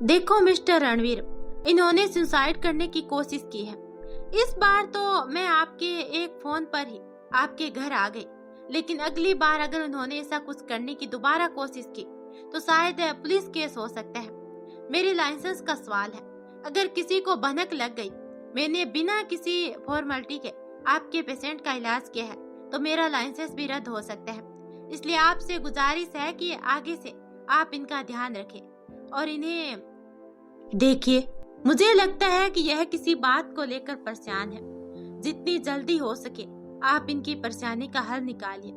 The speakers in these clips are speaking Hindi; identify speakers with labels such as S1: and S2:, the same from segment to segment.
S1: देखो मिस्टर रणवीर, इन्होंने सुसाइड करने की कोशिश की है। इस बार तो मैं आपके एक फोन पर ही आपके घर आ गई, लेकिन अगली बार अगर उन्होंने ऐसा कुछ करने की दोबारा कोशिश की तो शायद पुलिस केस हो सकता है। मेरे लाइसेंस का सवाल है। अगर किसी को भनक लग गई, मैंने बिना किसी फॉर्मेलिटी के आपके पेशेंट का इलाज किया है, तो मेरा लाइसेंस भी रद्द हो सकता है। इसलिए आपसे गुजारिश है कि आगे से आप इनका ध्यान रखें और इन्हें देखिए। मुझे लगता है कि यह किसी बात को लेकर परेशान है। जितनी जल्दी हो सके आप इनकी परेशानी का हल निकालिए।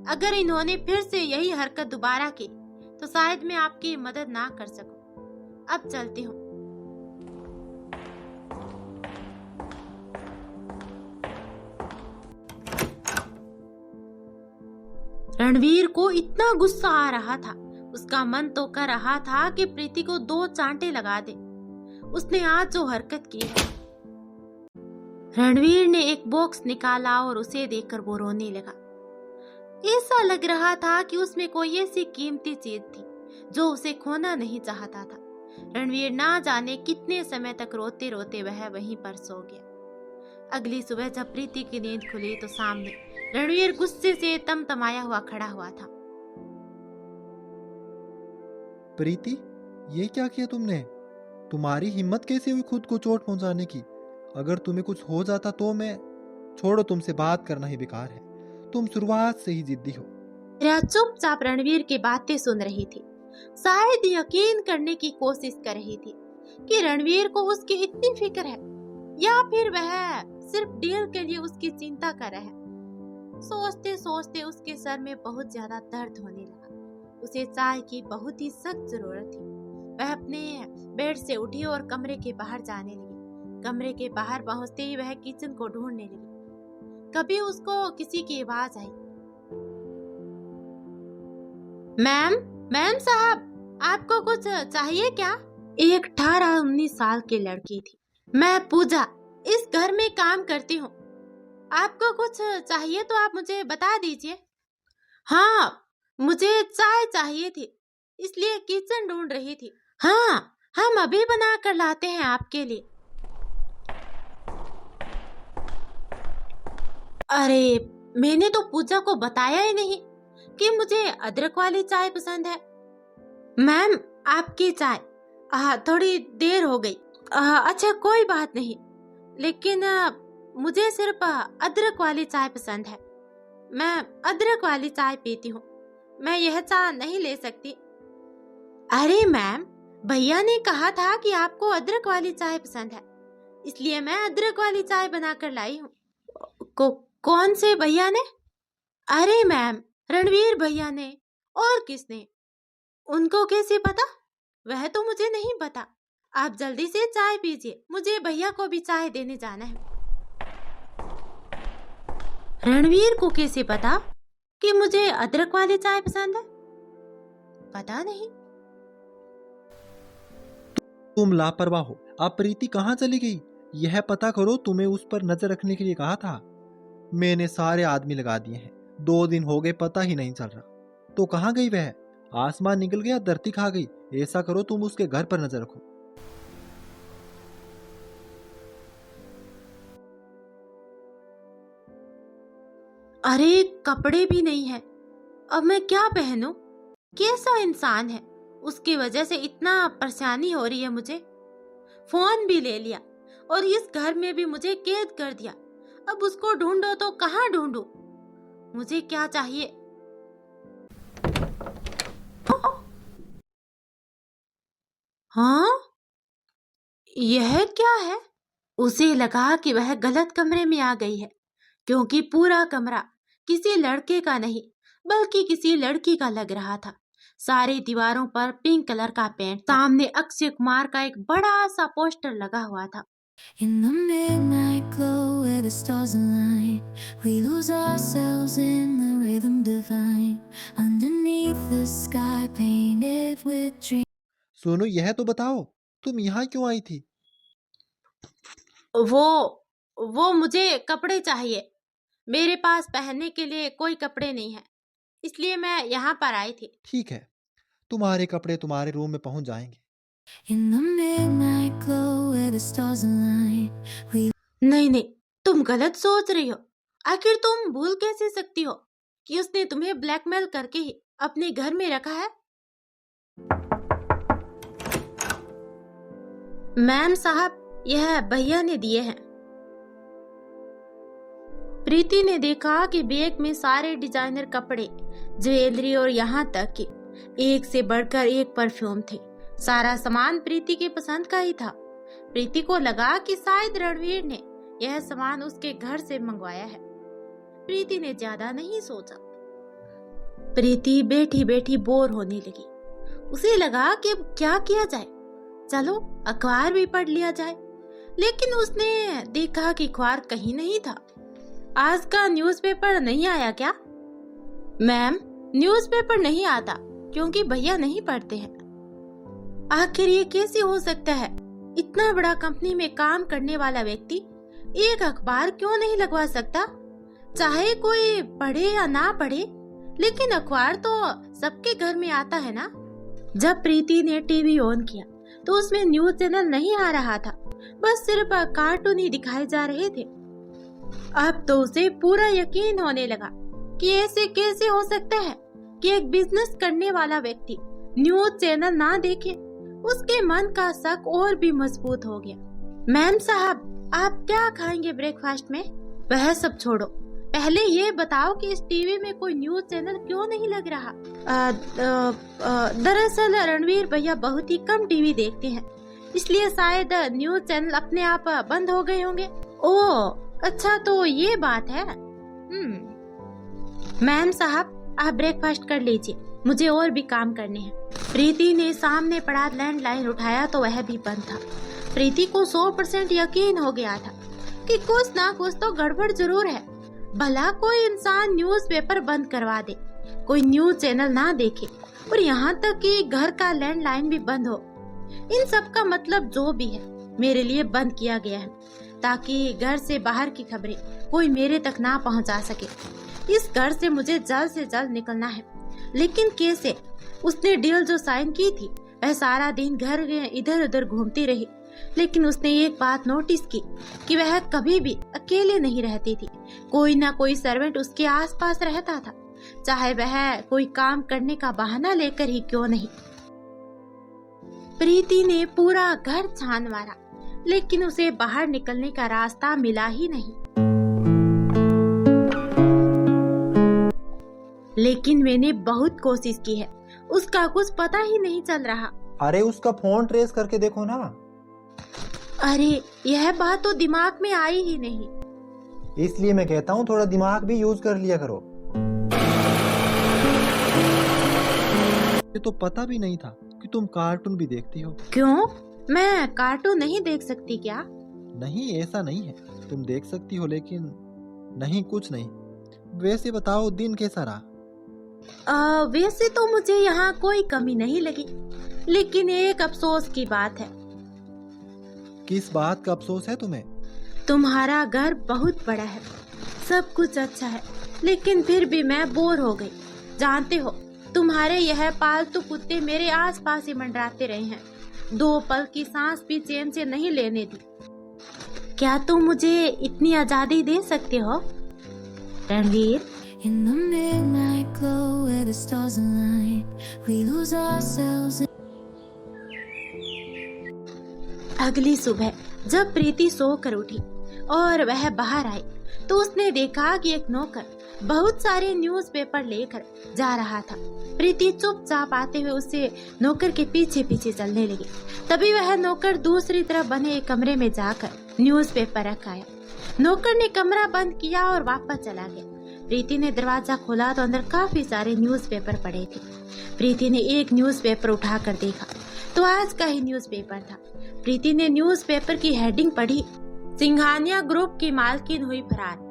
S1: अगर इन्होंने फिर से यही हरकत दोबारा की तो शायद मैं आपकी मदद ना कर सकूं। अब चलती हूँ। रणवीर को इतना गुस्सा आ रहा था, उसका मन तो कर रहा था कि प्रीति को 2 चांटे लगा दे। उसने आज जो हरकत की है। रणवीर ने एक बॉक्स निकाला और उसे देखकर वो रोने लगा। ऐसा लग रहा था कि उसमें कोई ऐसी कीमती चीज थी जो उसे खोना नहीं चाहता था। रणवीर ना जाने कितने समय तक रोते रोते वह वहीं पर सो गया। अगली सुबह जब प्रीति की नींद खुली तो सामने रणवीर गुस्से से तमतमाया हुआ खड़ा हुआ था।
S2: प्रीति, ये क्या किया तुमने? तुम्हारी हिम्मत कैसे हुई खुद को चोट पहुंचाने की? अगर तुम्हें कुछ हो जाता तो मैं... छोड़ो, तुमसे बात करना ही बेकार है। तुम शुरुआत से ही जिद्दी हो।
S1: मेरा चुपचाप रणवीर की बातें सुन रही थी। शायद यकीन करने की कोशिश कर रही थी कि रणवीर को उसकी इतनी फिक्र है, या फिर वह सिर्फ डील के लिए उसकी चिंता कर रहा है। सोचते सोचते उसके सर में बहुत ज्यादा दर्द होने लगा। उसे चाय की बहुत ही सख्त जरूरत थी। वह अपने बेड से उठी और कमरे के बाहर जाने लगी। कमरे के बाहर पहुंचते ही वह किचन को ढूंढने लगी। कभी उसको किसी की आवाज आई। मैम, मैम साहब, आपको कुछ चाहिए क्या? एक 18-19 साल की लड़की थी। मैं पूजा इस घर में काम करती हूँ। आपको कुछ चाहिए तो आप मुझे बता दीजिए। हाँ, मुझे चाय चाहिए थी, इसलिए किचन ढूंढ रही थी। हाँ, हम अभी बना कर लाते हैं आपके लिए। अरे, मैंने तो पूजा को बताया ही नहीं कि मुझे अदरक वाली चाय पसंद है। मैम, आपकी चाय थोड़ी देर हो गई। अच्छा, कोई बात नहीं, लेकिन मुझे सिर्फ अदरक वाली चाय पसंद है। मैं अदरक वाली चाय पीती हूँ, मैं यह चाय नहीं ले सकती। अरे मैम, भैया ने कहा था कि आपको अदरक वाली चाय पसंद है, इसलिए मैं अदरक वाली चाय बनाकर लाई हूँ। कौन से भैया ने? अरे मैम, रणवीर भैया ने। और किसने? उनको कैसे पता? वह तो मुझे नहीं पता। आप जल्दी से चाय पीजिए, मुझे भैया को भी चाय देने जाना है। रणवीर को कैसे पता कि मुझे अदरक वाली चाय पसंद है? पता नहीं।
S2: तुम लापरवाह हो। अब प्रीति कहाँ चली गई, यह पता करो। तुम्हें उस पर नजर रखने के लिए कहा था। मैंने सारे आदमी लगा दिए हैं, 2 दिन हो गए, पता ही नहीं चल रहा। तो कहाँ गई वह? आसमान निकल गया, धरती खा गई। ऐसा करो, तुम उसके घर पर नजर रखो।
S1: अरे, कपड़े भी नहीं है, अब मैं क्या पहनूं? कैसा इंसान है, उसकी वजह से इतना परेशानी हो रही है मुझे। फोन भी ले लिया और इस घर में भी मुझे कैद कर दिया। अब उसको ढूंढो तो कहाँ ढूंढूं? मुझे क्या चाहिए? हाँ, यह क्या है? उसे लगा कि वह गलत कमरे में आ गई है, क्योंकि पूरा कमरा किसी लड़के का नहीं बल्कि किसी लड़की का लग रहा था। सारी दीवारों पर पिंक कलर का पेंट। सामने अक्षय कुमार का एक बड़ा सा पोस्टर लगा हुआ था।
S3: In the midnight glow where the stars align, we lose ourselves in the rhythm divine. Underneath the sky painted with dreams.
S2: Sonu, यह तो बताओ, तुम यहाँ क्यों आई थी?
S1: वो मुझे कपड़े चाहिए। मेरे पास पहनने के लिए कोई कपड़े नहीं है, इसलिए मैं यहाँ पर आई थी।
S2: ठीक है, तुम्हारे कपड़े तुम्हारे रूम में पहुंच जाएंगे।
S3: In the midnight glow where the stars align, we
S1: नहीं नहीं, तुम गलत सोच रही हो। आखिर तुम भूल कैसे सकती हो कि उसने तुम्हें ब्लैकमेल करके ही अपने घर में रखा है। मैम साहब, यह भैया ने दिए हैं। प्रीति ने देखा कि बैग में सारे डिजाइनर कपड़े, ज्वेलरी और यहाँ तक कि एक से बढ़कर एक परफ्यूम थे। सारा सामान प्रीति की पसंद का ही था। प्रीति को लगा कि शायद रणवीर ने यह सामान उसके घर से मंगवाया है। प्रीति ने ज्यादा नहीं सोचा। प्रीति बैठी बैठी बोर होने लगी। उसे लगा कि अब क्या किया जाए, चलो अखबार भी पढ़ लिया जाए। लेकिन उसने देखा कि अखबार कहीं नहीं था। आज का न्यूज़पेपर नहीं आया क्या? मैम, न्यूज़पेपर नहीं आता क्योंकि भैया नहीं पढ़ते हैं। आखिर ये कैसे हो सकता है? इतना बड़ा कंपनी में काम करने वाला व्यक्ति एक अखबार क्यों नहीं लगवा सकता? चाहे कोई पढ़े या ना पढ़े, लेकिन अखबार तो सबके घर में आता है ना। जब प्रीति ने टीवी ऑन किया तो उसमें न्यूज चैनल नहीं आ रहा था, बस सिर्फ कार्टून ही दिखाए जा रहे थे। अब तो उसे पूरा यकीन होने लगा कि ऐसे कैसे हो सकता है कि एक बिजनेस करने वाला व्यक्ति न्यूज चैनल ना देखे। उसके मन का शक और भी मजबूत हो गया। मैम साहब, आप क्या खाएंगे ब्रेकफास्ट में? वह सब छोड़ो, पहले ये बताओ कि इस टीवी में कोई न्यूज चैनल क्यों नहीं लग रहा? दरअसल रणवीर भैया बहुत ही कम टीवी देखते हैं, इसलिए शायद न्यूज चैनल अपने आप बंद हो गए होंगे। ओह अच्छा, तो ये बात है। मैम साहब, आप ब्रेकफास्ट कर लीजिए, मुझे और भी काम करने हैं। प्रीति ने सामने पड़ा लैंडलाइन उठाया तो वह भी बंद था। प्रीति को 100% यकीन हो गया था कि कुछ ना कुछ तो गड़बड़ जरूर है। भला कोई इंसान न्यूज़पेपर बंद करवा दे, कोई न्यूज चैनल ना देखे और यहाँ तक कि घर का लैंडलाइन भी बंद हो। इन सब का मतलब जो भी है मेरे लिए बंद किया गया है, ताकि घर से बाहर की खबरें कोई मेरे तक ना पहुँचा सके। इस घर से मुझे जल्द से जल्द निकलना है। लेकिन कैसे? उसने डील जो साइन की थी वह सारा दिन घर इधर उधर घूमती रही, लेकिन उसने एक बात नोटिस की कि वह कभी भी अकेले नहीं रहती थी। कोई ना कोई सर्वेंट उसके आसपास रहता था, चाहे वह कोई काम करने का बहाना लेकर ही क्यों नहीं। प्रीति ने पूरा घर छान मारा, लेकिन उसे बाहर निकलने का रास्ता मिला ही नहीं। लेकिन मैंने बहुत कोशिश की है, उसका कुछ पता ही नहीं चल रहा।
S2: अरे उसका फोन ट्रेस करके देखो ना।
S1: अरे यह बात तो दिमाग में आई ही नहीं।
S2: इसलिए मैं कहता हूँ थोड़ा दिमाग भी यूज कर लिया करो। ये तो पता भी नहीं था कि तुम कार्टून भी देखती हो।
S1: क्यों? मैं कार्टून नहीं देख सकती क्या?
S2: नहीं, ऐसा नहीं है, तुम देख सकती हो, लेकिन नहीं, कुछ नहीं। वैसे बताओ दिन कैसा रहा?
S1: वैसे तो मुझे यहाँ कोई कमी नहीं लगी, लेकिन एक अफसोस की बात है।
S2: किस बात का अफसोस है तुम्हें?
S1: तुम्हारा घर बहुत बड़ा है, सब कुछ अच्छा है, लेकिन फिर भी मैं बोर हो गई। जानते हो, तुम्हारे यह पालतू कुत्ते मेरे आसपास ही मंडराते रहे हैं, 2 पल की सांस भी चैन से नहीं लेने दी। क्या तुम मुझे इतनी आजादी दे सकते हो Ranveer?
S3: in the midnight glow where the stars align, we lose ourselves in
S1: अगली सुबह जब प्रीति सोकर उठी और वह बाहर आई तो उसने देखा कि एक नौकर बहुत सारे न्यूज़पेपर लेकर जा रहा था। प्रीति चुपचाप आते हुए उससे नौकर के पीछे पीछे चलने लगी। तभी वह नौकर दूसरी तरफ बने एक कमरे में जाकर न्यूज़पेपर रख आया। नौकर ने कमरा बंद किया और वापस चला गया। प्रीति ने दरवाजा खोला तो अंदर काफी सारे न्यूज़पेपर पड़े थे। प्रीति ने एक न्यूज़पेपर उठाकर देखा तो आज का ही न्यूज़पेपर था। प्रीति ने न्यूज़पेपर की हेडिंग पढ़ी, सिंघानिया ग्रुप की मालकिन हुई फरार।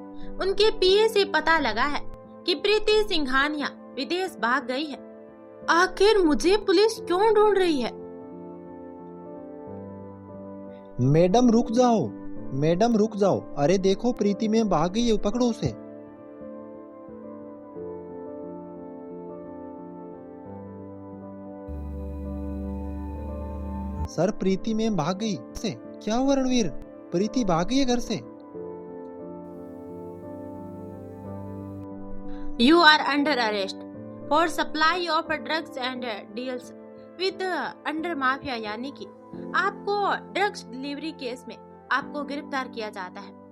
S1: उनके पीए से पता लगा है कि प्रीति सिंघानिया विदेश भाग गई है। आखिर मुझे पुलिस क्यों ढूंढ रही है?
S2: मैडम रुक जाओ, मैडम रुक जाओ। अरे देखो प्रीति में भाग गई है, पकड़ो उसे। सर प्रीति मैम भाग गई से। क्या हुआ रणवीर? प्रीति भाग गई है घर से?
S1: You are under arrest for supply of drugs and deals with under mafia, यानी कि आपको ड्रग्स डिलीवरी केस में आपको गिरफ्तार किया जाता है।